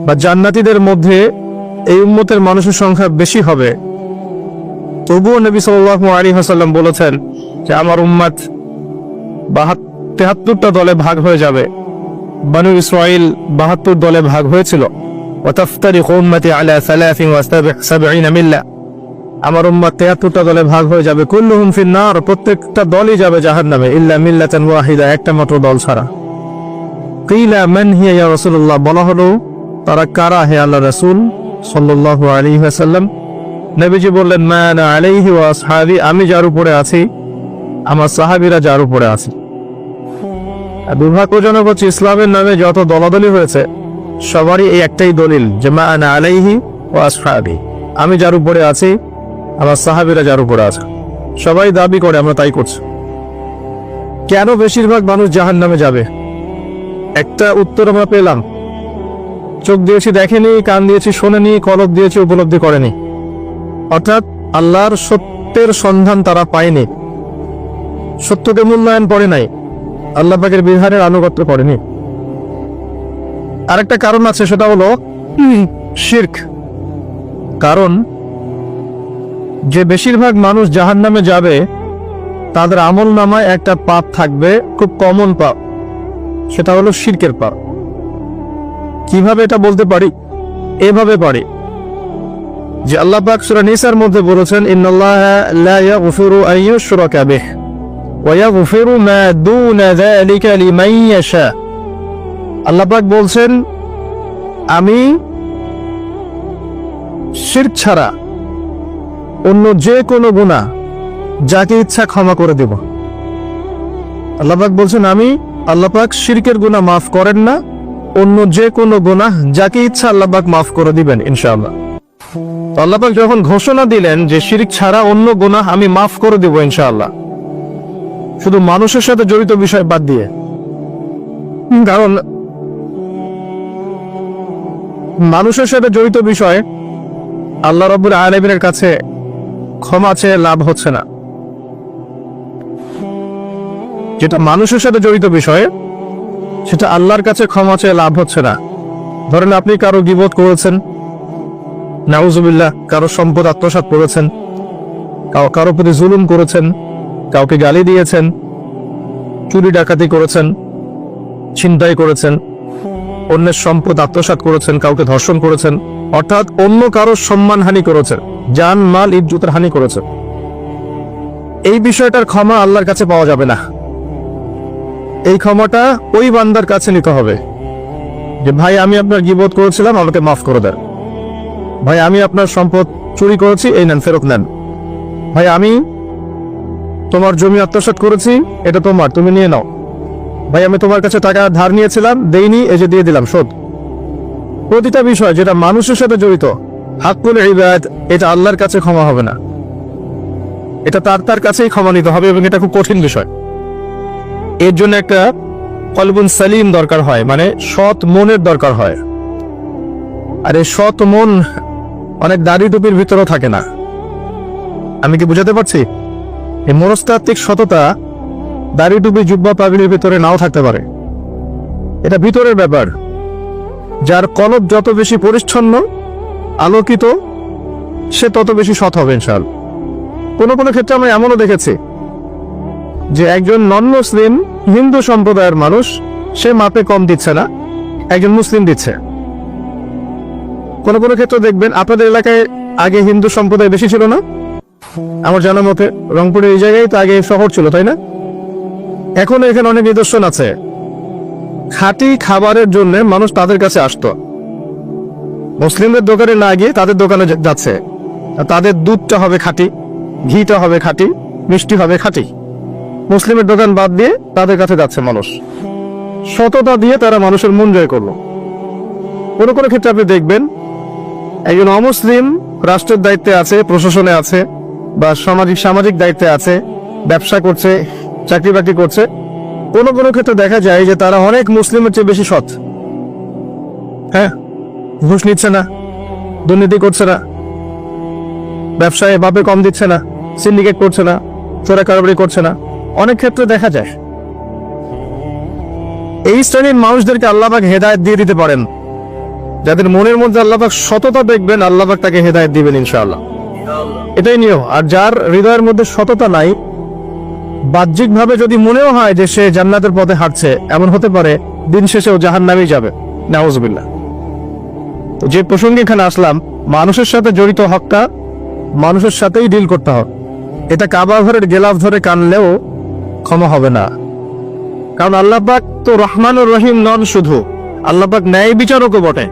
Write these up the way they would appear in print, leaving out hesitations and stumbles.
বা জান্নাতীদের মধ্যে এই উম্মতের মানুষের সংখ্যা বেশি হবে, তবুও নবী সাল্লাল্লাহু আলাইহি ওয়াসাল্লাম বলেছেন যে আমার উম্মত 73টা দলে ভাগ হয়ে যাবে। বনু ইসরাইল 72 দলে ভাগ হয়েছিল। ওয়াতাফতারিকু উম্মতি আলা 73 মিল্লা, আমার উম্মত 73টা দলে ভাগ হয়ে যাবে। কুল্লুহুম ফিন্নার, প্রত্যেকটা দলই যাবে জাহান্নামে, ইল্লা মিল্লাতান ওয়াহিদা, একটা মাত্র দল ছাড়া। কিলা মান হিয়া ইয়া রাসূলুল্লাহ, বলা হলো তারা কারা হে আল্লাহ রাসূল সাল্লাল্লাহু আলাইহি ওয়াসাল্লাম? নবীজি বললেন মা আনা আলাইহি ওয়া আসহাবি, আমি যার উপরে আছি, আমার সাহাবীরা যার উপরে আছে। দুর্ভাগ্যজনক হচ্ছে ইসলামের নামে যত দলাদলি হয়েছে সবারই এই একটাই দলিল যে মা আনা আলাইহি ওয়া আসহাবি, আমি যার উপরে আছি, আমার সাহাবীরা যার উপরে আছে। সবাই দাবি করে আমরা তাই করছি। কেন বেশিরভাগ মানুষ জাহান্নামে যাবে? একটা উত্তর আমরা পেলাম, চোখ দিয়েছি দেখেনি, কান দিয়েছি শোনেনি, কলব দিয়েছি উপলব্ধি করেনি। অর্থাৎ আল্লাহর সত্যের সন্ধান তারা পায়নি, সত্যকে মূল্যায়ন করে নাই, আল্লাহ পাকের বিধানের আনুগত্য করেনি। আরেকটা কারণ আছে, সেটা হলো শিরক। কারণ যে বেশিরভাগ মানুষ জাহান্নামে যাবে তাদের আমল নামায় একটা পাপ থাকবে, খুব কমন পাপ, সেটা হলো শিরকের পাপ। কিভাবে এটা বলতে পারি? এভাবে পারি যে আল্লাহ পাক সূরা নিসার মধ্যে বলেছেন ইন্নাল্লাহা লা ইয়াগফিরু আন ইউশরাকা বিহি ওয়া ইয়াগফিরু মা দুনা যালিকা লিমান ইয়াশা। আল্লাহ পাক বলছেন আমি শিরক ছাড়া অন্য যে কোনো গুনাহ যাকে ইচ্ছা ক্ষমা করে দেব। আল্লাহ পাক বলছেন আমি, আল্লাহ পাক শিরকের গুনাহ মাফ করেন না, অন্য যে কোনো গুনাহ যাকে ইচ্ছা আল্লাহ পাক মাফ করে দিবেন ইনশাআল্লাহ। আল্লাহ পাক যখন ঘোষণা দিলেন যে শিরক ছাড়া অন্য গুনাহ আমি মাফ করে দেব ইনশাআল্লাহ, শুধু মানুষের সাথে জড়িত বিষয় বাদ দিয়ে, কারণ মানুষের সাথে জড়িত বিষয় আল্লাহ রাব্বুল আলামিনের কাছে ক্ষমা চেয়ে লাভ হচ্ছে না। যেটা মানুষের সাথে জড়িত বিষয় সেটা আল্লাহর কাছে ক্ষমা চেয়ে লাভ হচ্ছে না। ধরেন আপনি কারো গীবত করেছেন, নাউজুবিল্লাহ, কারো সম্পদ আত্মসাৎ করেছেন, কারো প্রতি জুলুম করেছেন, কাউকে গালি দিয়েছেন, চুরি ডাকাতি করেছেন, ছিনতাই করেছেন, অন্যের সম্পদ আত্মসাৎ করেছেন, কাউকে ধর্ষণ করেছেন, অর্থাৎ অন্য কারো সম্মানহানি করেছেন, জান মাল ইজ্জতের হানি করেছেন। এই বিষয়টার ক্ষমা আল্লাহর কাছে পাওয়া যাবে না। এই ক্ষমাটা ওই বান্দার কাছে নিতে হবে যে ভাই আমি আপনার গীবত করেছিলাম, আমাকে মাফ করে দেন। ভাই আমি আপনার সম্পদ চুরি করেছি, এই নেন, ফেরত নেন। ভাই আমি তোমার জমি আত্মসাৎ করেছি, এটা তোমার, তুমি নিয়ে নাও। ভাই আমি তোমার কাছে টাকা ধার নিয়েছিলাম, দেইনি, এই যে দিয়ে দিলাম, শোধ। প্রতিটা বিষয় যেটা মানুষের সাথে জড়িত, হাক্কুল ইবাদ, এটা আল্লাহর কাছে ক্ষমা হবে না, এটা তার কাছেই ক্ষমা নিতে হবে, এবং এটা খুব কঠিন বিষয়। এর জন্য একটা কলবুন সালিম দরকার হয়, মানে সৎ মনের দরকার হয়। আর এই সৎ মন অনেক দাড়ি টুপির ভিতরেও থাকে না। আমি কি বুঝাতে পারছি? এই মনস্তাত্ত্বিক সততা দাড়ি টুপি জুব্বা পাগড়ির ভিতরে নাও থাকতে পারে, এটা ভিতরের ব্যাপার। যার কলব যত বেশি পরিচ্ছন্ন আলোকিত, সে তত বেশি সৎ হবে ইনশাআল্লাহ। কোনো কোনো ক্ষেত্রে আমরা এমনও দেখেছি যে একজন নন মুসলিম হিন্দু সম্প্রদায়ের মানুষ, সে মাপে কম দিচ্ছে না, একজন মুসলিম দিচ্ছে। কোনো কোনো ক্ষেত্রে দেখবেন আপনাদের এলাকায় আগে হিন্দু সম্প্রদায় বেশি ছিল না? আমার জানা মতে রংপুরের এই জায়গায় তো আগে শহর ছিল, তাই না? এখন এখানে অনেক নিদর্শন আছে, খাঁটি খাবারের জন্য মানুষ তাদের কাছে আসতো, মুসলিমদের দোকানে না গিয়ে তাদের দোকানে যাচ্ছে। তাদের দুধটা হবে খাঁটি, ঘিটা হবে খাঁটি, মিষ্টি হবে খাঁটি। মুসলিমের দোকান বাদ দিয়ে তাদের কাছে যাচ্ছে মানুষ, সততা দিয়ে তারা মানুষের মন জয় করলো। কোনো কোনো ক্ষেত্রে আপনি দেখবেন একজন অমুসলিম রাষ্ট্রের দায়িত্বে আছে, প্রশাসনে আছে, বা সামাজিক দায়িত্বে আছে, ব্যবসা করছে, চাকরি বাকরি করছে। কোনো কোনো ক্ষেত্রে দেখা যায় যে তারা অনেক মুসলিমের চেয়ে বেশি সৎ। হ্যাঁ, ঘুষ নিচ্ছে না, দুর্নীতি করছে না, ব্যবসায় বাপে কম দিচ্ছে না, সিন্ডিকেট করছে না, চোরা কারবারি করছে না, অনেক ক্ষেত্রে দেখা যায়। এই শ্রেণীর মানুষদেরকে আল্লাহ পাক হেদায়েত দিয়ে দিতে পারেন। যাদের মনের মধ্যে আল্লাহ পাক সততা দেখবেন, আল্লাহ পাক তাকে হেদায়েত দিবেন ইনশাআল্লাহ। এটাই নিয়ম। আর যার হৃদয়ের মধ্যে সততা নাই, বাহ্যিকভাবে যদি মনেও হয় যে সে জান্নাতের পথে হাঁটছে, এমন হতে পারে দিন শেষেও জাহান্নামেই যাবে, নাউজুবিল্লাহ। তো যে প্রসঙ্গে এখানে আসলাম, মানুষের সাথে জড়িত হকটা মানুষের সাথেই ডিল করতে হবে। এটা কাবা ঘরের গেলাফ ধরে কানলেও ক্ষমা হবে না, কারণ আল্লাহ পাক তো রহমানুর রহিম নন, শুধু আল্লাহ পাক ন্যায় বিচারকও বটে।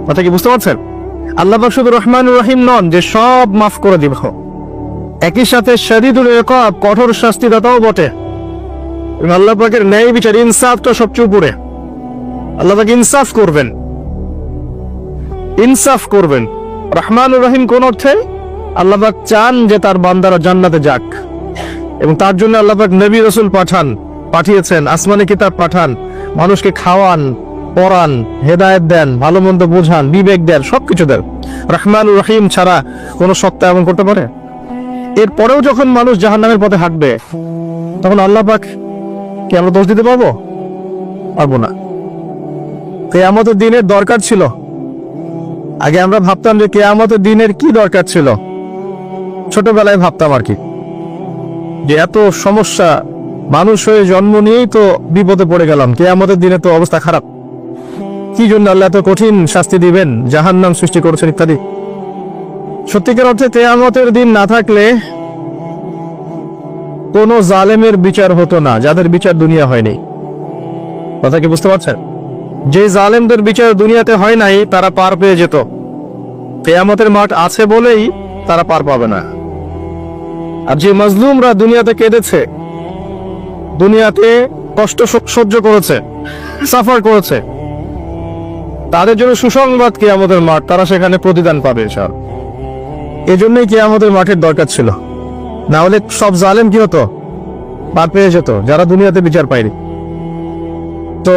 কথা কি বুঝতে পারছেন? আল্লাহ পাক শুধু রহমানুর রহিম নন যে সব মাফ করে দিব, একই সাথে শাদীদুল ইকাব, কঠোর শাস্তিদাতাও বটে। এবং আল্লাহ পাকের ন্যায় বিচার, ইনসাফটা সবচেয়ে উপরে। আল্লাহ পাক ইনসাফ করবেন, ইনসাফ করবেন। রহমানুর রহিম কোন অর্থে? আল্লাহ পাক চান যে তার বান্দারা জান্নাতে যাক, এবং তার জন্য আল্লাহ পাক নবী রাসূল পাঠিয়েছেন, আসমানি কিতাব পাঠান, মানুষকে খাওয়ান, পড়ান, হেদায়েত দেন, ভালো মন্দ বোঝান, বিবেক দেন, সবকিছু দেন। রহমানুর রহিম ছাড়া কোন সত্তা এমন করতে পারে? এরপরেও যখন মানুষ জাহান্নামের পথে হাঁটবে, তখন আল্লাহ পাক কি আমরা দোষ দিতে পারবো? পারবো না। কিয়ামতের দিনের দরকার ছিল। আগে আমরা ভাবতাম যে কিয়ামতের দিনের কি দরকার ছিল, ছোটবেলায় ভাবতাম আর কি, যে এত সমস্যা, মানুষ হয়ে জন্ম নিয়েই তো বিপদে পড়ে গেলাম, কিয়ামতের দিনে তো অবস্থা খারাপ, কি জন্য আল্লাহ এত কঠিন শাস্তি দিবেন, জাহান্নাম সৃষ্টি করেছেন ইত্যাদি। সত্যিকার অর্থে কিয়ামতের দিন না থাকলে কোন জালেমের বিচার হতো না, যাদের বিচার দুনিয়া হয়নি। কথা কি বুঝতে পারছেন? যে জালেমদের বিচার দুনিয়াতে হয় নাই, তারা পার পেয়ে যেত। কিয়ামতের মাঠ আছে বলেই তারা পার পাবে না। আর যে মাজলুমরা দুনিয়াতে কেঁদেছে, দুনিয়াতে কষ্ট সহ্য করেছে, সাফার করেছে, তাদের জন্য সুসংবাদ কিয়ামতের মাঠ, তারা সেখানে প্রতিদান পাবে ইনশাআল্লাহ। এজন্যই কিয়ামতের মাঠের দরকার ছিল, না হলে সব জালেম কি হতো? পার পেয়ে যেত, যারা দুনিয়াতে বিচার পায়নি। তো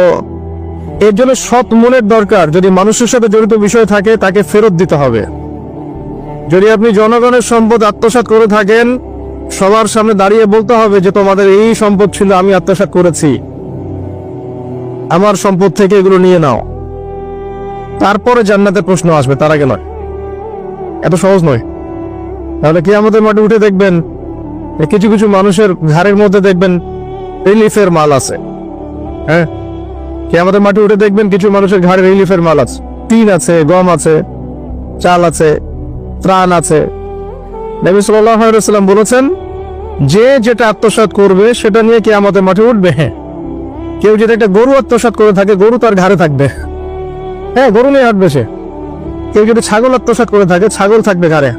এর জন্য সৎ মনের দরকার। যদি মানুষের সাথে জড়িত বিষয় থাকে, তাকে ফেরত দিতে হবে। যদি আপনি জনগণের সম্পদ আত্মসাৎ করে থাকেন, সবার সামনে দাঁড়িয়ে বলতে হবে যে তোমাদের এই সম্পদ ছিল, আমি আত্মসাৎ করেছি, আমার সম্পদ থেকে এগুলো নিয়ে নাও। তারপরে জান্নাতের প্রশ্ন আসবে, তার আগে নয়। এত সহজ নয়। তাহলে কিয়ামতের মাঠে উঠে দেখবেন কিছু কিছু মানুষের ঘাড়ের মধ্যে দেখবেন রিলিফের মাল আছে। হ্যাঁ, কিয়ামতের মাঠে উঠে দেখবেন কিছু মানুষের ঘাড়ে রিলিফের মাল আছে, টিন আছে, গম আছে, চাল আছে, ত্রাণ আছে। নবী সাল্লাল্লাহু আলাইহি ওয়াসাল্লাম বলেছেন, যে যেটা আত্মসাৎ করবে সেটা নিয়ে কিয়ামতের মাঠে উঠবে। হ্যাঁ, কেউ যদি একটা গরু আত্মসাৎ করে থাকে, গরু তার ঘাড়ে থাকবে। হ্যাঁ, গরু নিয়ে হাঁটবে সে। কেউ যদি ছাগল আত্মসাৎ করে থাকে, ছাগল থাকবে ঘাড়ে।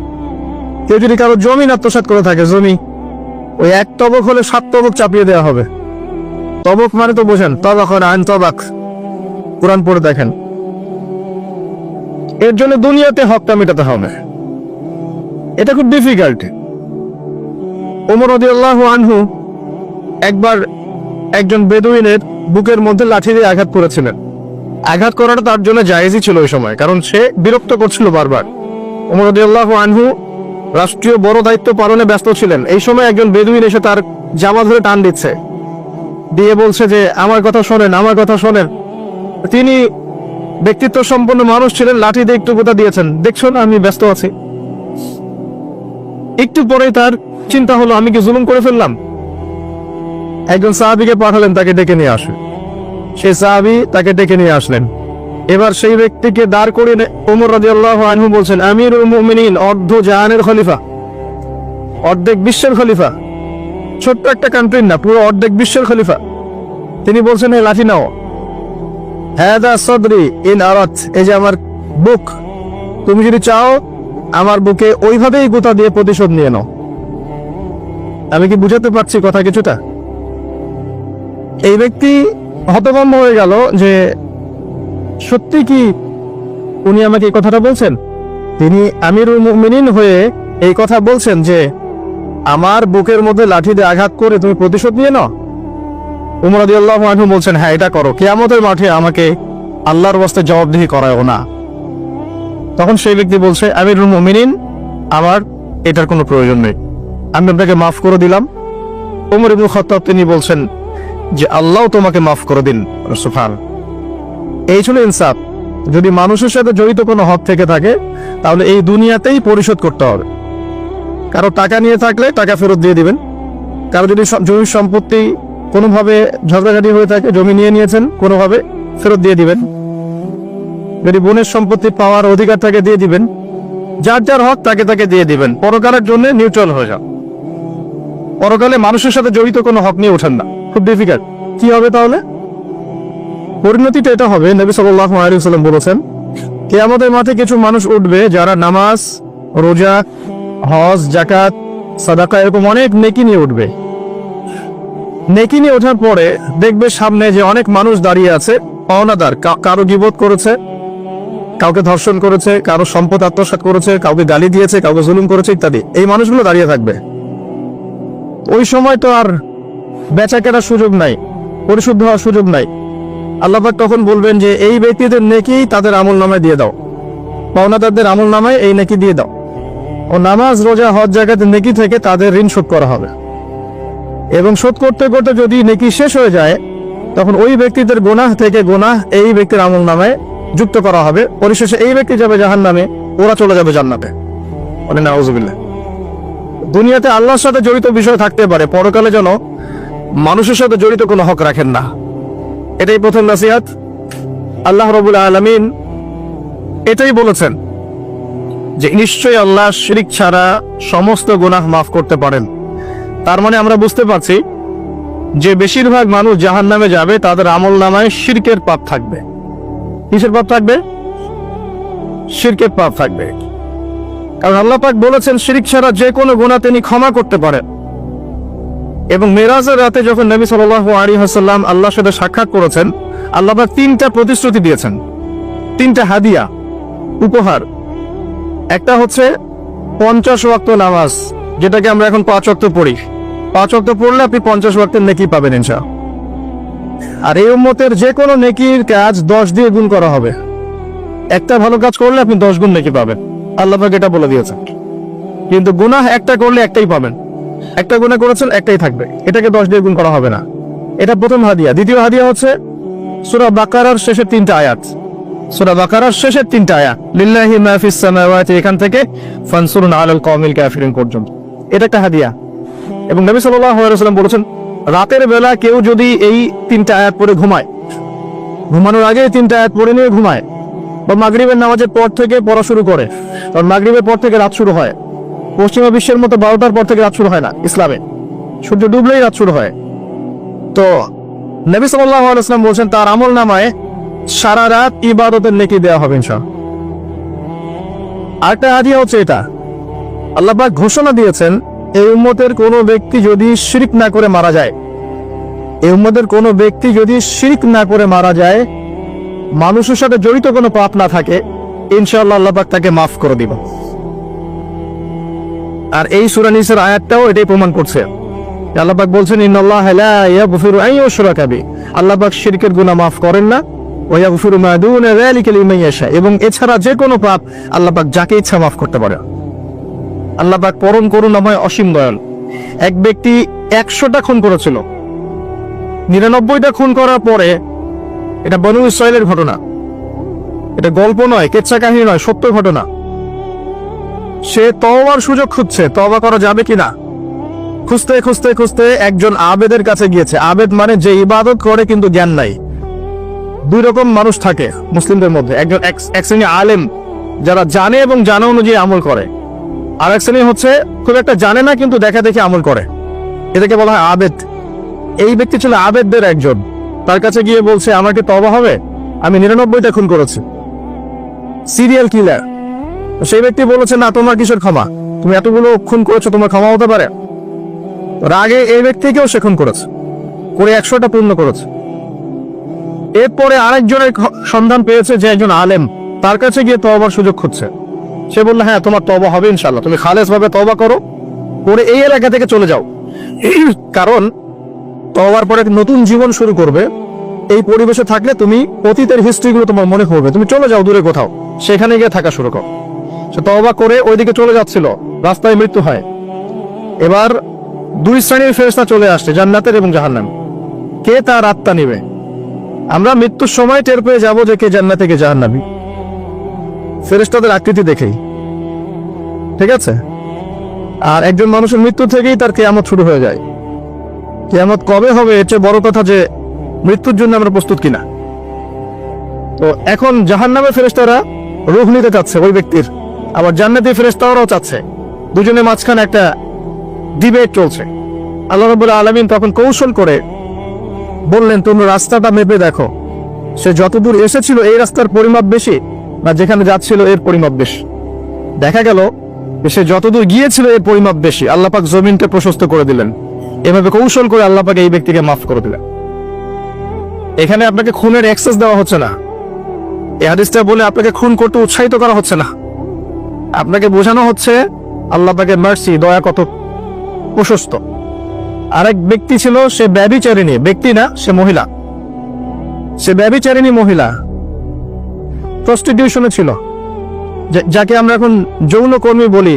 কেউ যদি কারো জমি আত্মসাৎ করে থাকে, জমি, ওই এক তবক হলে 7 তবক চাপিয়ে দেওয়া হবে। তবক মানে তো বোঝেন, তবাখন আইন তবাক, কোরআন পড়ে দেখেন। এর জন্য দুনিয়াতে হকটা মেটাতে হবে, এটা খুব ডিফিকাল্ট। ওমর রাদিয়াল্লাহু আনহু একবার একজন বেদুইনের বুকের মধ্যে লাঠি দিয়ে আঘাত করেছিলেন। আঘাত করাটা তার জন্য জায়েজই ছিল ওই সময়, কারণ সে বিরক্ত করছিল বারবার। ওমর রাদিয়াল্লাহু আনহু রাষ্ট্রীয় বড় দায়িত্ব পালনে ব্যস্ত ছিলেন। এই সময় একজন বেদুইন এসে তার জামা ধরে টান দিচ্ছে, দিয়ে বলছে যে আমার কথা শোনেন, আমার কথা শোনেন। তিনি ব্যক্তিত্ব সম্পন্ন মানুষ ছিলেন, লাঠি দিয়ে একটু গোতা দিয়েছেন, দেখছো না আমি ব্যস্ত আছি। একটু পরেই তার চিন্তা হলো, আমি কি জুলুম করে ফেললাম? একজন সাহাবীকে পাঠালেন তাকে ডেকে নিয়ে আসে। সেই সাহাবী তাকে ডেকে নিয়ে আসলেন। এবার সেই ব্যক্তিকে দাঁড় করিয়ে ওমর রাদিয়াল্লাহু আনহু বলছেন, আমিরুল মুমিনিন, অর্ধ জাহানের খলিফা, অর্ধেক বিশ্বের খলিফা, ছোট্ট একটা কান্ট্রির না, পুরো অর্ধেক বিশ্বের খলিফা। তিনি বলছেন, এই লাঠি নাও। হাদা সদরি ইন আরাত, এই যে আমার বুক, তুমি যদি চাও আমার বুকে ওইভাবেই গোতা দিয়ে প্রতিশোধ নিয়ে নাও। আমি কি বুঝাতে পারছি কথা কিছুটা? এই ব্যক্তি হতভম্ব হয়ে গেল যে সত্যি কি উনি আমাকে এই কথাটা বলছেন? তিনি আমিরুল মুমিনিন হয়ে এই কথা বলছেন যে আমার বুকের মধ্যে লাঠি দিয়ে আঘাত করে তুমি প্রতিশোধ নিয়ে নাও। ওমর রাদিয়াল্লাহু আনহু বলছেন, হ্যাঁ এটা করো, কিয়ামতের মাঠে আমাকে আল্লাহর ওয়াস্তে জবাবদিহি করায়ও না। তখন সেই ব্যক্তি বলছে, আমিরুল মুমিনিন, আমার এটার কোনো প্রয়োজন নেই, আমি আপনাকে মাফ করে দিলাম। ওমর ইবনে খাত্তাব তিনি বলছেন যে আল্লাহ তোমাকে মাফ করে দিন। সুবহান। এই ছিল ইনসাফ। যদি মানুষের সাথে জড়িত কোনো হক থেকে থাকে তাহলে এই দুনিয়াতেই পরিশোধ করতে হবে। কারো টাকা নিয়ে থাকলে টাকা ফেরত দিয়ে দিবেন। কারো যদি জমি সম্পত্তি কোনোভাবে ঝগড়াঝাটি হয়ে থাকে, জমি নিয়ে নিয়েছেন কোনোভাবে, ফেরত দিয়ে দিবেন। যদি বোনের সম্পত্তি পাওয়ার অধিকার থাকে দিয়ে দিবেন। যার যার হক তাকে তাকে দিয়ে দিবেন। পরকালের জন্য নিউট্রাল হয়ে যান। পরকালে মানুষের সাথে জড়িত কোনো হক নিয়ে ওঠেন না। খুব ডিফিকাল্ট। কি হবে তাহলে? পরিণতিটা এটা হবে, নবী সাল্লাল্লাহু আলাইহি ওয়াসাল্লাম বলেছেন, কিয়ামতের মাঠে কিছু মানুষ উঠবে যারা নামাজ, রোজা, হজ, যাকাত, সাদাকা এরকম অনেক নেকি নিয়ে উঠবে। নেকি নিয়ে ওঠার পরে দেখবে সামনে যে অনেক মানুষ দাঁড়িয়ে আছে, পাওনাদার, কারো গীবত করেছে, কাউকে ধর্ষণ করেছে, কারো সম্পদ আত্মসাৎ করেছে, কাউকে গালি দিয়েছে, কাউকে জুলুম করেছে ইত্যাদি। এই মানুষগুলো দাঁড়িয়ে থাকবে। ওই সময় তো আর বেচা কেনার সুযোগ নাই, পরিশুদ্ধ হওয়ার সুযোগ নাই। আল্লাহ পাক তখন বলবেন যে এই ব্যক্তিদের নেকি তাদের আমল নামায় দিয়ে দাও, পাওনাদারদের আমল নামায় এই নেকি দিয়ে দাও। ও নামাজ, রোজা, হজ, যাকাতের নেকি থেকে তাদের ঋণ শোধ করা হবে। এবং শোধ করতে করতে যদি নেকি শেষ হয়ে যায়, তখন ওই ব্যক্তিদের গুনাহ থেকে গুনাহ এই ব্যক্তির আমল নামায় যুক্ত করা হবে। পরিশেষে এই ব্যক্তি যাবে জাহান্নামে, ওরা চলে যাবে জান্নাতে। বলেন নাউযুবিল্লাহ। দুনিয়াতে আল্লাহর সাথে জড়িত বিষয় থাকতে পারে, পরকালে যেন মানুষের সাথে জড়িত কোনো হক রাখেন না। এটাই প্রথম নসিহত। আল্লাহ রাব্বুল আলামিন এটাই বলেছেন যে নিশ্চয়ই আল্লাহ শিরক ছাড়া সমস্ত গুনাহ মাফ করতে পারেন। তার মানে আমরা বুঝতে পারছি যে বেশিরভাগ মানুষ জাহান্নামে যাবে, তাদের আমল নামায় শিরকের পাপ থাকবে। কিসের পাপ থাকবে? শিরকের পাপ থাকবে। কারণ আল্লাহ পাক বলেছেন শিরক ছাড়া যে কোনো গুনাহ তিনি ক্ষমা করতে পারেন। এবং মেরাজের রাতে যখন নবী সাল্লাল্লাহু আলাইহি ওয়াসাল্লাম আল্লাহর সাথে সাক্ষাৎ করেছেন, আল্লাহ পাক 3টা প্রতিশ্রুতি দিয়েছেন, 3টা হাদিয়া, উপহার। একটা হচ্ছে 50 ওয়াক্ত নামাজ, যেটাকে আমরা এখন 5 ওয়াক্ত পড়ি। 5 ওয়াক্ত পড়লে আপনি 50 ওয়াক্তের নেকি পাবেন ইনশাআল্লাহ। আর এই উম্মতের যে কোনো নেকির কাজ 10 দিয়ে গুণ করা হবে। একটা ভালো কাজ করলে আপনি 10 গুণ নেকি পাবেন, আল্লাহ পাক এটা বলে দিয়েছেন। কিন্তু গুনাহ একটা করলে একটাই পাবেন। একটা গুনাহ করেছেন, একটাই থাকবে, এটাকে 10 দিয়ে গুণ করা হবে না। এটা প্রথম হাদিয়া। দ্বিতীয় হাদিয়া হচ্ছে সূরা বাকারার শেষের 3টা আয়াত। সূরা বাকারার শেষের 3টা আয়াত, লিল্লাহি মা ফিস সামাওয়াতি, এখান থেকে ফানসুরনা আলাল কওমিল কাফিরিন পর্যন্ত। এটা একটা হাদিয়া। এবং নবী সাল্লাল্লাহু আলাইহি ওয়াসাল্লাম বলেছেন, রাতের বেলা কেউ যদি এই 3টা আয়াত পড়ে ঘুমায়, ঘুমানোর আগে 3টা আয়াত পড়ে নিয়ে ঘুমায়, বা মাগরিবের নামাজের পর থেকে পড়া শুরু করে, কারণ মাগরিবের পর থেকে রাত শুরু হয়। পশ্চিমা বিশ্বের মতো 12টার পর থেকে রাত শুরু হয় না ইসলামে, সূর্য ডুবলেই রাত শুরু হয়। তো নবী সাল্লাল্লাহু আলাইহি ওয়াসাল্লাম বলছেন তার আমল নামায় সারা রাত ইবাদতের নেকি দেওয়া হবে ইনশাআল্লাহ। আরেকটা হাদিয়া হচ্ছে এটা, আল্লাহ পাক ঘোষণা দিয়েছেন এই উম্মতের কোনো ব্যক্তি যদি শিরক না করে মারা যায়, এই উম্মতের কোনো ব্যক্তি যদি শিরক না করে মারা যায়, মানুষের সাথে জড়িত কোনো পাপ না থাকে, ইনশাআল্লাহ আল্লাহ পাক তাকে মাফ করে দিবেন। আর এই সূরা নিসার আয়াতটাও এটাই প্রমাণ করছে। আল্লাহ পাক বলছেন ইন্নাল্লাহা লা ইয়াগফিরু আন ইউশরাকা বিহি, আল্লাহ পাক শিরকের গুনাহ মাফ করেন না, ওয়া ইয়াগফিরু মা দুনা যালিকা লিমান ইয়াশা, এবং এছাড়া যে কোনো পাপ আল্লাহ পাক যাকে ইচ্ছা মাফ করতে পারে। আল্লাহ পাক পরম করুণাময়, অসীম দয়াল। এক ব্যক্তি 100টা খুন করেছিল, 99টা খুন করার পরে, এটা বনু ইসরাইলের ঘটনা, এটা গল্প নয়, কেচ্ছা কাহিনী নয়, সত্য ঘটনা। সে তওবার সুযোগ খুঁজছে, তওবা করা যাবে কিনা। খুঁজতে খুঁজতে খুঁজতে একজন আবেদের কাছে গিয়েছে। আবেদ মানে যে ইবাদত করে কিন্তু জ্ঞান নাই। 2 রকম মানুষ থাকে মুসলিমদের মধ্যে, একজন এক শ্রেণী আলেম যারা জানে এবং জানা অনুযায়ী আমল করে, আর এক শ্রেণী হচ্ছে খুব একটা জানে না কিন্তু দেখা দেখে আমল করে, এটাকে বলা হয় আবেদ। এই ব্যক্তি ছিল আবেদদের একজন। তার কাছে গিয়ে বলছে আমার কি তওবা হবে, আমি 99টা খুন করেছি, সিরিয়াল কিলার। সেই ব্যক্তি বলেছে না, তোমার কিসের ক্ষমা, তুমি এতগুলো খুন করেছো, তোমার ক্ষমা হতে পারে। রাগে এই ব্যক্তিকেও সে খুন করেছে, করে 100টা পূর্ণ করেছে। এরপরে আরেকজনের সন্ধান পেয়েছে যে একজন আলেম, তার কাছে গিয়ে তওবার সুযোগ খুঁজছে। সে বলল হ্যাঁ তোমার তওবা হবে ইনশাআল্লাহ, তুমি খালেস ভাবে তওবা করো, করে এই এলাকা থেকে চলে যাও। কারণ তওবার পরে নতুন জীবন শুরু করবে, এই পরিবেশে থাকলে তুমি অতীতের হিস্ট্রিগুলো তোমার মনে করবে, তুমি চলে যাও দূরে কোথাও, সেখানে গিয়ে থাকা শুরু করো। সে তওবা করে ওইদিকে চলে যাচ্ছিল, রাস্তায় মৃত্যু হয়। এবার 2 শ্রেণীর ফেরেশতা চলে আসছে, জান্নাতের এবং জাহান্নামের। কে তার আত্মা নিবে? আমরা মৃত্যুর সময় টের পেয়ে যাবো যে কে জান্নাতে কে জাহান্নামী, ফেরেশতাদের আকৃতি দেখেই, ঠিক আছে? আর একজন মানুষের মৃত্যু থেকেই তার কিয়ামত শুরু হয়ে যায়। কিয়ামত কবে হবে এর চেয়ে বড় কথা যে মৃত্যুর জন্য আমরা প্রস্তুত কিনা। তো এখন জাহান্নামের ফেরেশতারা রূহ নিতে চাচ্ছে ওই ব্যক্তির, আবার জান্নাতি ফেরেশতারাও চাচ্ছে, দুজনের মাঝখানে একটা ডিবেট চলছে। আল্লাহ রাব্বুল আলামিন তখন কৌশল করে বললেন, তোমরা রাস্তাটা মেপে দেখো, সে যতদূর এসেছিল এই রাস্তার পরিমাপ বেশি না যেখানে যাচ্ছিল এর পরিমাপ বেশি। দেখা গেল সে যতদূর গিয়েছিল এর পরিমাপ বেশি। আল্লাহ পাক জমিনকে প্রশস্ত করে দিলেন। এভাবে কৌশল করে আল্লাহ পাক এই ব্যক্তিকে মাফ করে দিলেন। এখানে আপনাকে খুনের অ্যাক্সেস দেওয়া হচ্ছে না, এই হাদিসটা বলে আপনাকে খুন করতে উৎসাহিত করা হচ্ছে না, আপনাকে বোঝানো হচ্ছে আল্লাহ পাকের মার্সি, দয়া কত প্রশস্ত। আরেক ব্যক্তি ছিল, সে ব্যভিচারিণী, ব্যক্তি না, সে মহিলা, সে ব্যভিচারিণী মহিলা, প্রস্টিটিউশনে ছিল, যাকে আমরা এখন যৌনকর্মী বলি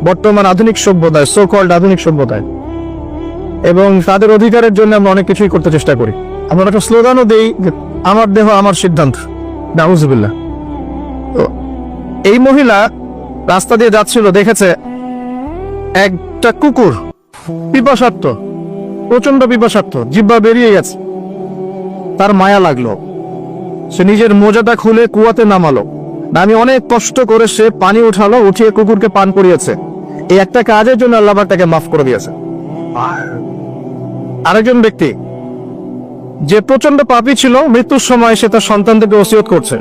বর্তমান আধুনিক সভ্যতায়, সো কল্ড আধুনিক সভ্যতায়। এবং তাদের অধিকারের জন্য আমরা অনেক কিছুই করতে চেষ্টা করি। আমরা একটা স্লোগানও দিই, আমার দেহ আমার সিদ্ধান্ত, নাউজুবিল্লাহ। তো এই মহিলা রাস্তা দিয়ে যাচ্ছিল, দেখেছে একটা কুকুর পিপাসার্থ, প্রচন্ড পিপাসার্থ, জিহ্বা বেরিয়ে গেছে। তার মায়া লাগলো, সে নিজের মোজাটা খুলে কুয়াতে নামালো, নামিয়ে অনেক কষ্ট করে সে পানি উঠালো, উঠিয়ে কুকুরকে পান করিয়েছে। এই একটা কাজের জন্য আল্লাহ পাক তাকে মাফ করে দিয়েছে। আরেকজন ব্যক্তি যে প্রচন্ড পাপী ছিল, মৃত্যুর সময় সে তার সন্তানদেরকে ওসিয়ত করছে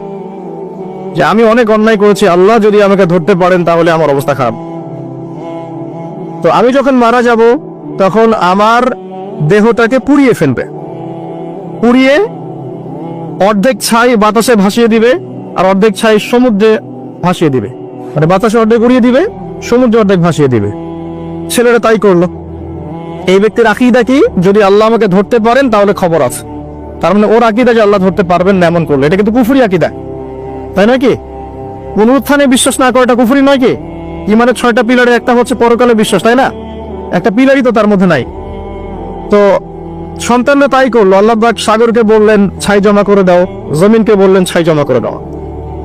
যে আমি অনেক অন্যায় করেছি, আল্লাহ যদি আমাকে ধরতে পারেন তাহলে আমার অবস্থা খারাপ। তো আমি যখন মারা যাব তখন আমার দেহটাকে পুড়িয়ে ফেলবে, পুড়িয়ে অর্ধেক ছাই বাতাসে ভাসিয়ে দিবে আর অর্ধেক ছাই সমুদ্রে ভাসিয়ে দিবে, মানে বাতাসে অর্ধেক উড়িয়ে দিবে, সমুদ্রে অর্ধেক ভাসিয়ে দিবে। ছেলেরা তাই করলো। এই ব্যক্তির আকীদা কি? যদি আল্লাহ আমাকে ধরতে পারেন তাহলে খবর আছে। তার মানে ওর আকীদা যে আল্লাহ ধরতে পারবেন না এমন করলো, এটা কিন্তু কুফরি আকীদা, তাই নয় কি? পুনরুত্থানে বিশ্বাস না করাটা কুফরি নয় কি? ইমানের 6টা পিলারে একটা হচ্ছে পরকালে বিশ্বাস, তাই না? একটা পিলারই তো তার মধ্যে নাই। তো সন্তানরা তাই করলো। আল্লাহ পাক সাগরকে বললেন ছাই জমা করে দাও, জমিনকে বললেন ছাই জমা করে দাও।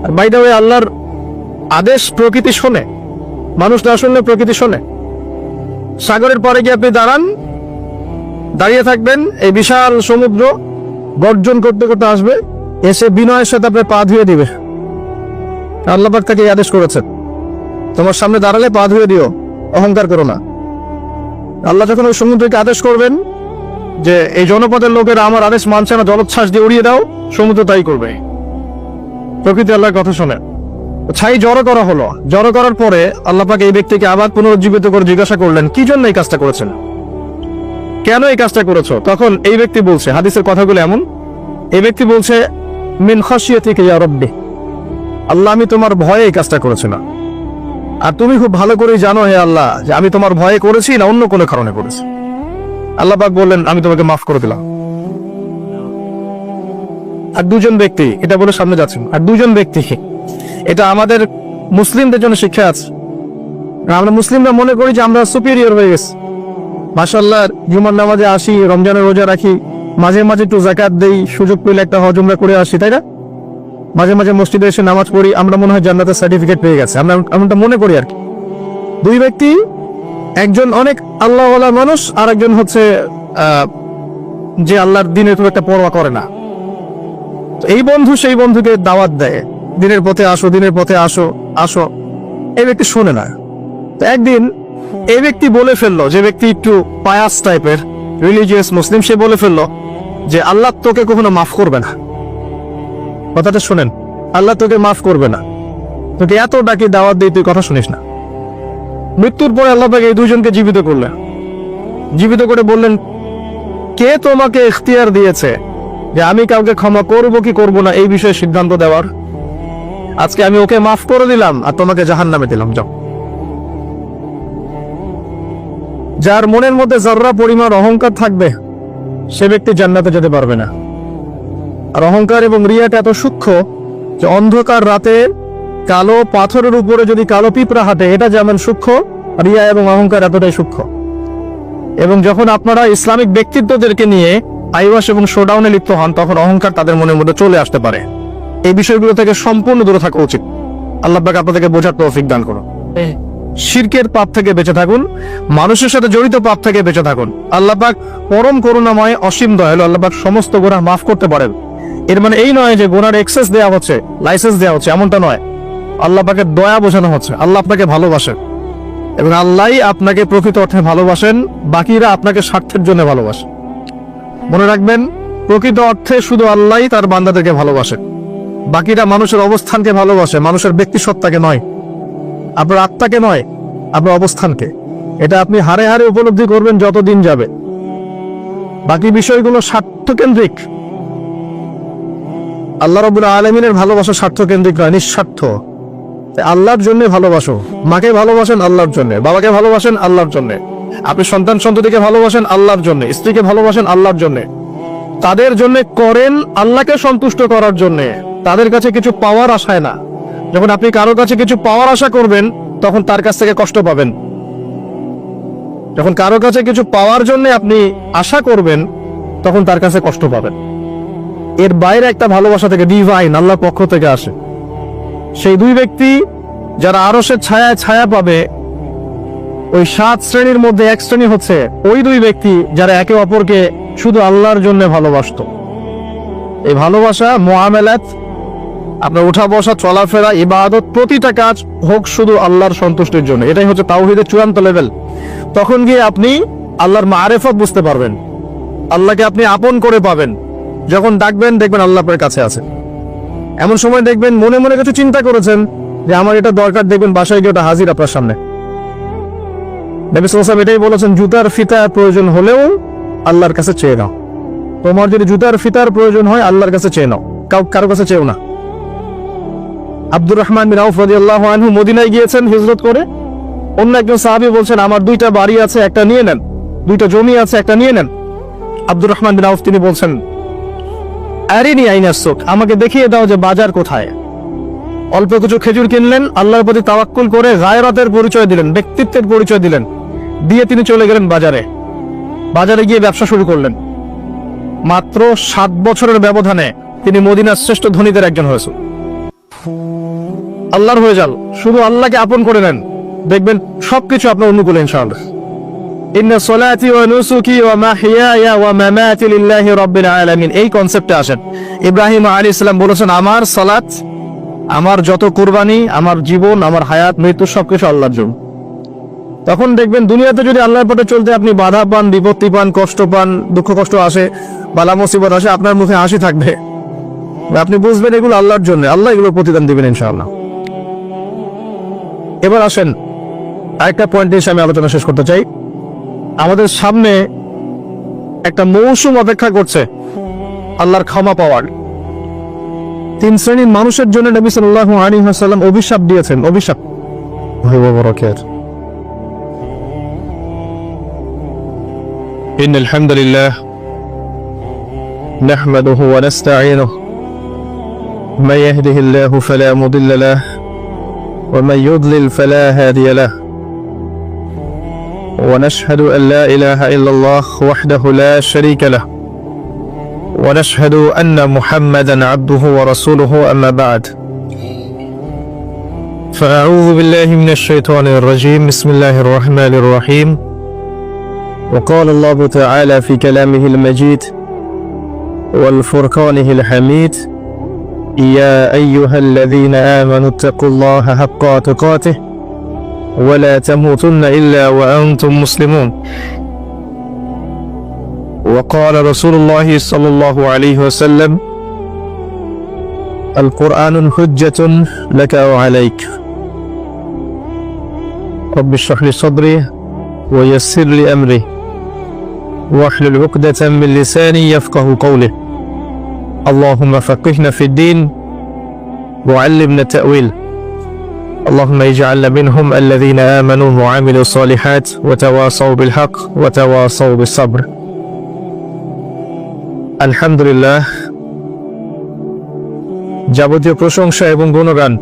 আর বাই দ্য ওয়ে, আল্লাহর আদেশ প্রকৃতি শোনে, মানুষ না শুনলে প্রকৃতি শোনে। সাগরের পরে গিয়ে আপনি দাঁড়ান, দাঁড়িয়ে থাকবেন, এই বিশাল সমুদ্র গর্জন করতে করতে আসবে, এসে বিনয়ের সাথে আপনার পা ধুয়ে দিবে। আল্লাহ পাক তাকে আদেশ করেছেন, তোমার সামনে দাঁড়ালে পা ধুয়ে দিও, অহংকার করো না। আল্লাহ যখন ওই সমুদ্রকে আদেশ করবেন যে এই জনপদের লোকেরা আমার আদেশ মানছে না, জলোচ্ছ্বাস দিয়ে উড়িয়ে দাও, সমুদ্র তাই করবে। প্রকৃতি আল্লাহর কথা শোনে। ছাই জড়ো করা হলো, জড়ো করার পরে আল্লাহ পাক এই ব্যক্তিকে আবার পুনরুজ্জীবিত করে জিজ্ঞাসা করলেন, কি জন্য এই কাজটা করেছেন, কেন এই কাজটা করেছো? তখন এই ব্যক্তি বলছে, হাদিসের কথাগুলো এমন, এই ব্যক্তি বলছে, মিন খাশিয়াতিকা ইয়া রাব্বি, আল্লাহ আমি তোমার ভয়ে এই কাজটা করেছিলাম, আর তুমি খুব ভালো করেই জানো হে আল্লাহ যে আমি তোমার ভয়ে করেছি না অন্য কোনো কারণে করেছি। আল্লাহ পাক বললেন, আমি তোমাকে মাফ করে দিলাম। আর দুজন ব্যক্তি, এটা বলে সামনে যাচ্ছেন, আর দুজন ব্যক্তি, এটা আমাদের মুসলিমদের জন্য শিক্ষা আছে। আমরা মুসলিমরা মনে করি যে আমরা সুপিরিয়র হয়ে গেছি, মাশাআল্লাহ, জুমার নামাজে আসি, রমজানের রোজা রাখি, মাঝে মাঝে একটু যাকাত দেই, সুযোগ পেলে একটা হজ উমরা করে আসি, তাই না? মাঝে মাঝে মসজিদে এসে নামাজ পড়ি, আমরা মনে হয় জান্নাতের সার্টিফিকেট পেয়ে গেছে, আমরা এমনটা মনে করি আর কি। দুই ব্যক্তি, একজন অনেক আল্লাহওয়ালা মানুষ, আর একজন হচ্ছে যে আল্লাহর দিনের খুব একটা পরোয়া করে না। এই বন্ধু সেই বন্ধুকে দাওয়াত দেয়, দিনের পথে আসো, দিনের পথে আসো, আসো। এই ব্যক্তি শোনে না। তো একদিন এই ব্যক্তি বলে ফেললো, যে ব্যক্তি একটু পায়াস টাইপের রিলিজিয়াস মুসলিম, সে বলে ফেললো যে আল্লাহ তোকে কখনো মাফ করবে না। কথাটা শোনেন, আল্লাহ তোকে মাফ করবে না, তোকে এত ডাকি দাওয়াত দিই, তুই কথা শুনিস না। মৃত্যুর পরে আল্লাহ পাক এই দুজনকে জীবিত করলেন, জীবিত করে বললেন, কে তোমাকে ইখতিয়ার দিয়েছে যে আমি কাউকে ক্ষমা করব কি করব না এই বিষয়ে সিদ্ধান্ত দেওয়ার? আজকে আমি ওকে মাফ করে দিলাম আর তোমাকে জাহান্নামে দিলাম, যাও। যার মনের মধ্যে জররা পরিমাণ অহংকার থাকবে সে ব্যক্তি জান্নাতে যেতে পারবে না। আর অহংকার এবং রিয়াটা এত সূক্ষ্ম যে অন্ধকার রাতে কালো পাথরের উপরে যদি কালো পিঁপড়া হাঁটে, এটা যেমন সূক্ষ্ম, রিয়া এবং অহংকার এতটাই সূক্ষ্ম। এবং যখন আপনারা ইসলামিক ব্যক্তিত্বদেরকে নিয়ে আইওয়াশ এবং শোডাউনে লিপ্ত হন, তখন অহংকার তাদের মনের মধ্যে চলে আসতে পারে। এই বিষয়গুলো থেকে সম্পূর্ণ দূরে থাকা উচিত। আল্লাহ পাক আপনাদেরকে বোঝার তৌফিক দান করুন। শিরকের পাপ থেকে বেঁচে থাকুন, মানুষের সাথে জড়িত পাপ থেকে বেঁচে থাকুন। আল্লাহ পাক পরম করুণাময়, অসীম দয়ালু। আল্লাহ পাক সমস্ত গুনাহ মাফ করতে পারেন। এর মানে এই নয় যে গুনার এক্সেস দেওয়া হচ্ছে, লাইসেন্স দেওয়া হচ্ছে, এমনটা নয়। আল্লাহ পাকের দয়া বোঝানো হচ্ছে। আল্লাহ আপনাকে ভালোবাসেন এবং আল্লাহই আপনাকে প্রকৃত অর্থে ভালোবাসেন, বাকিরা আপনাকে স্বার্থের জন্য ভালোবাসেন। মনে রাখবেন, প্রকৃত অর্থে শুধু আল্লাহই তার বান্দাদেরকে ভালোবাসেন, বাকিরা মানুষের অবস্থানকে ভালোবাসে, মানুষের ব্যক্তি সত্তাকে নয়, আপনার আত্মাকে নয়, আপনার অবস্থানকে। এটা আপনি হারে হারে উপলব্ধি করবেন যত দিন যাবে। বাকি বিষয়গুলো স্বার্থকেন্দ্রিক। আল্লাহ রাব্বুল আলামিনের ভালোবাসা স্বার্থকেন্দ্রিক নয়, নিঃস্বার্থ। আল্লাহর জন্য ভালোবাসো। মাকে ভালোবাসেন আল্লাহর জন্য, বাবাকে ভালোবাসেন আল্লাহর জন্য, আপনি সন্তান সন্ততিকে ভালোবাসেন আল্লাহর জন্য, স্ত্রীকে ভালোবাসেন আল্লাহর জন্য। তাদের জন্য করেন আল্লাহকে সন্তুষ্ট করার জন্য, তাদের কাছে কিছু পাওয়ার আশায় না। যখন আপনি কারো কাছে কিছু পাওয়ার আশা করবেন, তখন তার কাছ থেকে কষ্ট পাবেন। যখন কারো কাছে কিছু পাওয়ার জন্য আপনি আশা করবেন, তখন তার কাছে কষ্ট পাবেন। এর বাইরে একটা ভালোবাসা থেকে, ডিভাইন, আল্লাহর পক্ষ থেকে আসে। সেই দুই ব্যক্তি যারা আরশের ছায়ায় ছায়া পাবে, ওই 7 শ্রেণীর মধ্যে এক শ্রেণী হচ্ছে ওই দুই ব্যক্তি যারা একে অপরকে শুধু আল্লাহর জন্য ভালোবাসতো। এই ভালোবাসা, মুআমালাত, আপনার উঠা বসা, চলাফেরা, ইবাদত, প্রতিটা কাজ হোক শুধু আল্লাহর সন্তুষ্টির জন্য। এটাই হচ্ছে তাওহীদের চূড়ান্ত লেভেল। তখন গিয়ে আপনি আল্লাহর মারিফত বুঝতে পারবেন, আল্লাহকে আপনি আপন করে পাবেন। যখন ডাকবেন, দেখবেন আল্লাহ আপনার কাছে আছে। এমন সময় দেখবেন মনে মনে কিছু চিন্তা করেছেন যে আমার এটা দরকার, দেখবেন বাসায় গিয়ে ওটা হাজির আপনার সামনে। নবী সাল্লাল্লাহু আলাইহি ওয়াসাল্লাম এটাই বলেছেন, জুতার ফিতা প্রয়োজন হলেও আল্লাহর কাছে চেয়ে নাও। তোমার যদি জুতার ফিতার প্রয়োজন হয়, আল্লাহর কাছে চেয়ে নাও, কারো কাছে চেয়েও না। আব্দুর রহমান বিন আউফ রাদিয়াল্লাহু আনহু মদিনায় গিয়েছেন হিজরত করে। অন্য একজন সাহাবী বলছেন, আমার 2টা বাড়ি আছে, একটা নিয়ে নেন, 2টা জমি আছে, একটা নিয়ে নেন। আব্দুর রহমান বিন আউফ তিনি বলছেন, আরিনি আইনাস সুক, আমাকে দেখিয়ে দাও যে বাজার কোথায়। অল্প কিছু খেজুর কিনলেন, আল্লাহর প্রতি তাওয়াক্কুল করে গায়রাতের পরিচয় দিলেন, ব্যক্তিত্বের পরিচয় দিলেন, দিয়ে তিনি চলে গেলেন বাজারে। বাজারে গিয়ে ব্যবসা শুরু করলেন। মাত্র 7 বছরের ব্যবধানে তিনি মদিনার শ্রেষ্ঠ ধনীদের একজন হয়েছেন। আল্লাহর হয়ে যান, শুধু আল্লাহকে আপন করে নেন, দেখবেন সবকিছু আপনার অনুকূলে ইনশাআল্লাহ। ইন্না সলাতি ওয়া নুসুকি ওয়া মাহইয়ায়া ওয়া মামাতি লিল্লাহি রাব্বিল আলামিন, এই কনসেপ্টে আসেন। ইব্রাহিম আলাইহিস সালাম বলেছেন, আমার সালাত, আমার যত কুরবানি, আমার জীবন, আমার হায়াত, মৃত্যু সবকিছু আল্লাহর জন্য। তখন দেখবেন দুনিয়াতে যদি আল্লাহর পথে চলতে আপনি বাধা পান, বিপত্তি পান, কষ্ট পান, দুঃখ কষ্ট আসে, বালা মুসিবত আসে, আপনার মুখে হাসি থাকবে। আপনি বুঝবেন এগুলো আল্লাহর জন্য, আল্লাহ এগুলোর প্রতিদান দিবেন ইনশাআল্লাহ। এবার আসেন আরেকটা পয়েন্ট এসে আমি আলোচনা শেষ করতে চাই। আমাদের সামনে একটা মৌসুম অপেক্ষা করছে আল্লাহর ক্ষমা পাওয়ার। 3 শ্রেণীর মানুষের জন্য নবী সাল্লাল্লাহু আলাইহি ওয়াসাল্লাম অভিশাপ দিয়েছেন। অভিশাপ ইন্নাল হামদুলিল্লাহ নাহমাদুহু ওয়া নাস্তাঈনুহু মান ইয়াহদিহিল্লাহু ফালা মুদিল্লা লাহু ওয়া মান ইউদ্লিল ফালা হাদিয়া লাহু ونشهد أن لا إله إلا الله وحده لا شريك له ونشهد أن محمدا عبده ورسوله أما بعد فأعوذ بالله من الشيطان الرجيم بسم الله الرحمن الرحيم وقال الله تعالى في كلامه المجيد والفرقانه الحميد يا أيها الذين آمنوا اتقوا الله حق تقاته ولا تموتن إلا وأنتم مسلمون وقال رسول الله صلى الله عليه وسلم القرآن حجة لك أو عليك رب اشرح لي صدري ويسر لي أمري واحلل عقدة من لساني يفقه قولي اللهم فقهنا في الدين وعلمنا التأويل اللهم اجعلنا منهم الذين آمنوا وعملوا الصالحات وتواصوا بالحق وتواصوا بالصبر আলহামদুলিল্লাহ, যাবতীয় প্রশংসা এবং গুণগান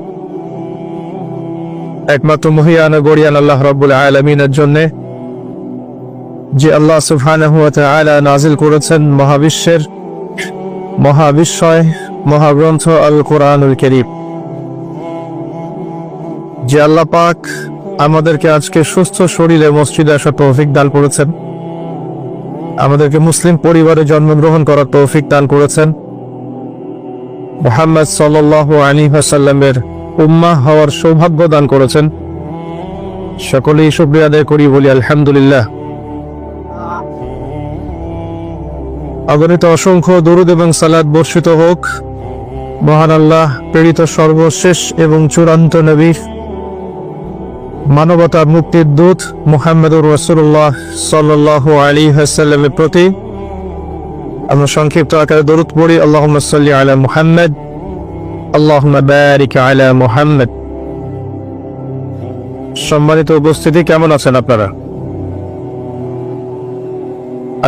একমাত্র মহিয়ান ও গরিয়ান আল্লাহ রাব্বুল আলামিনের জন্য, যে আল্লাহ সুবহানাহু ওয়া তাআলা নাজিল করেছেন মহাবিশ্বের মহাবিশ্বয় মহাগ্রন্থ আল কোরআনুল কারীম। যে আল্লাহ পাক আমাদেরকে আজকে সুস্থ শরীরে মসজিদে আসার তৌফিক দান করেছেন, আমাদেরকে মুসলিম পরিবারে জন্মগ্রহণ করার তৌফিক দান করেছেন, মুহাম্মদ সাল্লাল্লাহু আলাইহি ওয়াসাল্লামের উম্মাহ হওয়ার সৌভাগ্য দান করেছেন, সকলেই শুকরিয়া আদায় করি, বলি আলহামদুলিল্লাহ। অগণিত অসংখ্য দরুদ এবং সালাত বর্ষিত হোক মহান আল্লাহ প্রেরিত সর্বশেষ এবং চূড়ান্ত নবী, মানবতার মুক্তির দূত মুহাম্মদুর রাসূলুল্লাহ সাল্লাল্লাহু আলাইহি ওয়াসাল্লামের প্রতি। আমরা সংক্ষিপ্ত আকারে দরুদ পড়ি, আল্লাহুম্মা সাল্লি আলা মুহাম্মদ, আল্লাহুম্মা বারিক আলা মুহাম্মদ। সম্মানিত উপস্থিতি, কেমন আছেন আপনারা?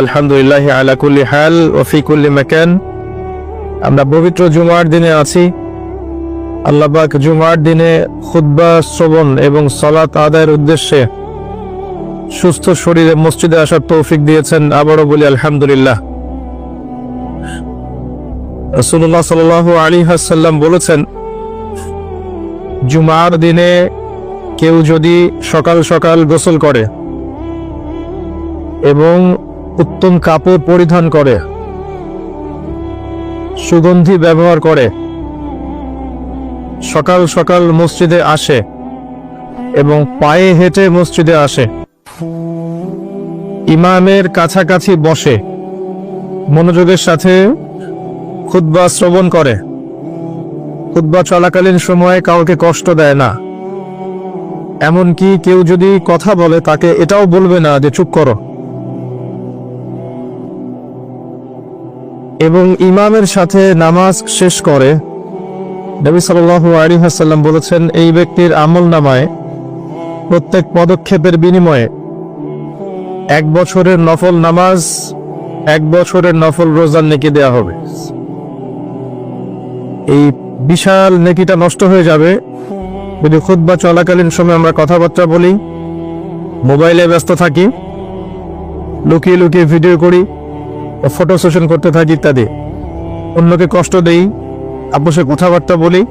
আলহামদুলিল্লাহ আলা কুল্লি হাল ওয়া ফি কুল্লি মাকান। আমরা পবিত্র জুমার দিনে আছি। আল্লাহ পাক জুমার দিনে খুতবা শ্রবণ এবং সালাত আদায়ের উদ্দেশ্যে সুস্থ শরীরে মসজিদে আসার তৌফিক দিয়েছেন, আবারও বলি আলহামদুলিল্লাহ। রাসূলুল্লাহ সাল্লাল্লাহু আলাইহি ওয়াসাল্লাম বলেছেন, জুমার দিনে কেউ যদি সকাল সকাল গোসল করে এবং উত্তম কাপড় পরিধান করে, সুগন্ধি ব্যবহার করে, সকাল সকাল মসজিদে আসে এবং পায়ে হেঁটে মসজিদে আসে, ইমামের কাছাকাছি বসে, মনোযোগের সাথে খুতবা শ্রবণ করে, খুতবা চলাকালীন সময়ে কাউকে কষ্ট দেয় না, এমনকি কেউ যদি কথা বলে তাকে এটাও বলবে না যে চুপ করো, এবং ইমামের সাথে নামাজ শেষ করে, নবী সাল্লাল্লাহু আলাইহি ওয়াসাল্লাম বলেছেন, এই ব্যক্তির আমলনামায় প্রত্যেক পদক্ষেপের বিনিময়ে 1 বছরের নফল নামাজ, 1 বছরের নফল রোজার নেকি দেয়া হবে। এই বিশাল নেকিটা নষ্ট হয়ে যাবে যদি খুতবা চলাকালীন সময় আমরা কথাবার্তা বলি, মোবাইলে ব্যস্ত থাকি, লুকিয়ে লুকিয়ে ভিডিও করি, ফটো সেশন করতে থাকি ইত্যাদি, অন্যকে কষ্ট দেই, আপোষে কথাবার্তা বলি,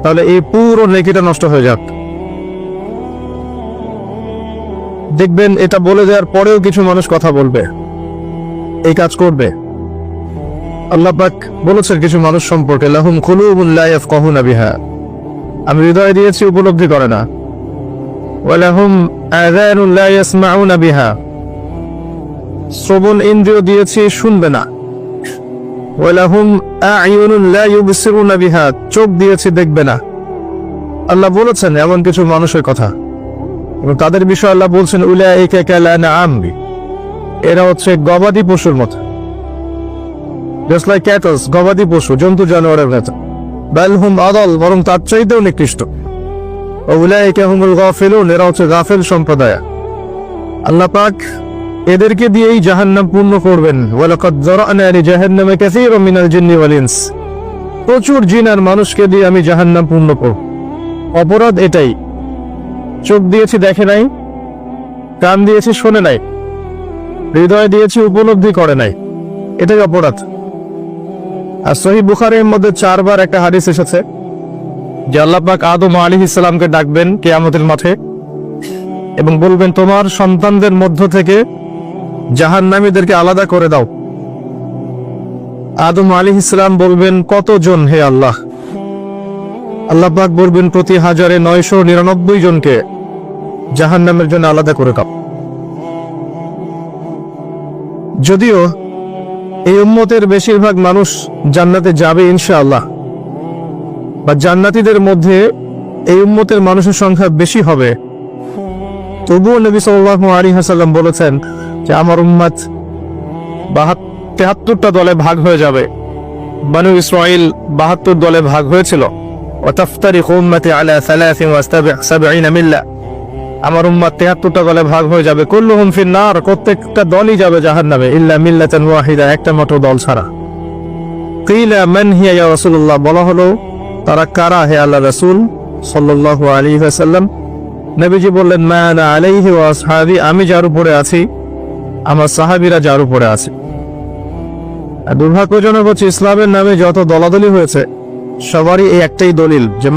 তাহলে এই পুরো নেকিটা নষ্ট হয়ে যাক। দেখবেন এটা বলে দেওয়ার পরেও কিছু মানুষ কথা বলবে, এই কাজ করবে। আল্লাহ পাক বলেছেন কিছু মানুষ সম্পর্কে, লাহুম কুলুবুন লা ইয়াফকাহুনা বিহা, আমি হৃদয় দিয়েছি উপলব্ধি করে না, ওয়া লাহুম আযানুন লা ইয়াসমাউনা বিহা, শ্রবণ ইন্দ্রিয় দিয়েছি শুনবে না, ওয়া লাহুম আ'য়ুনুন লা ইউবসিরুনা বিহা, চোখ দিয়েছি দেখবে না। আল্লাহ বলেছেন এমন কিছু মানুষের কথা, এবং তাদের বিষয়ে আল্লাহ বলছেন, উলাইকা কালানআম, এরা হচ্ছে গবাদি পশুর মতো, জাস্ট লাইক ক্যাটলস, গবাদি পশু, জন্তু জানোয়ারের মতো, বাল হুম আদাল, বরং তার চাইতেও নিকৃষ্ট, উলাইকা হুমুল গাফিলুন, এরা হচ্ছে গাফিল সম্প্রদায়। আল্লাহ পাক এদেরকে দিয়েই জাহান্নাম পূর্ণ করবেন। ওয়ালাকাদ যারানা লিজাহান্নামা কাসীরাম মিনাল জিন্নি ওয়াল ইনস, প্রচুর জিন আর মানুষকে দিয়ে আমি জাহান্নাম পূর্ণ করব। অপরাধ এটাই, চোখ দিয়েছি দেখে নাই, কান দিয়েছি শোনে নাই, হৃদয় দিয়েছি উপলব্ধি করে নাই, এটাই অপরাধ। আর সহিহ বুখারীর মধ্যে 4 বার একটা হাদিস এসেছে যে আল্লাহ পাক আদম আলাইহিস সালামকে ডাকবেন কিয়ামতের মাঠে এবং বলবেন, তোমার সন্তানদের মধ্য থেকে জাহান্নামীদেরকে আলাদা করে দাও। আদম আলাইহিস সালাম বলবেন, কতজন হে আল্লাহ? আল্লাহ পাক বলবেন, প্রতি 1999 জনকে জাহান্নামের জন্য আলাদা করে দাও। যদিও এই উম্মতের বেশিরভাগ মানুষ জান্নাতে যাবে ইনশাআল্লাহ, বা জান্নাতীদের মধ্যে এই উম্মতের মানুষের সংখ্যা বেশি হবে, তবুও নবী সাল্লাল্লাহু আলাইহি ওয়াসাল্লাম বলেছেন যে আমার উম্মত 73টা দলে ভাগ হয়ে যাবে। বনু ইসরাঈল 72 দলে ভাগ হয়েছিল। ওয়াতাফতারিকু উম্মতি আলা 73 মিল্লা, আমার উম্মত 73টা দলে ভাগ হয়ে যাবে। কুল্লুহুম ফিন নার, প্রত্যেকটা দলই যাবে জাহান্নামে, ইল্লা মিল্লাতান ওয়াহিদা, একটা মাত্র দল ছাড়া। কিলা মান হিয়া ইয়া রাসূলুল্লাহ, বলা হলো তারা কারা হে আল্লাহ রাসূল সাল্লাল্লাহু আলাইহি ওয়াসাল্লাম? নবীজি বললেন, মা আনা আলাইহি ওয়া আসহাবি, আমি যার উপরে আছি আমার সাহাবীরা যার উপরে আছে। আর দুর্ভাগ্যজনক হচ্ছে ইসলামের নামে যত দলাদলি হয়েছে সবারই এই একটাই দলিল যে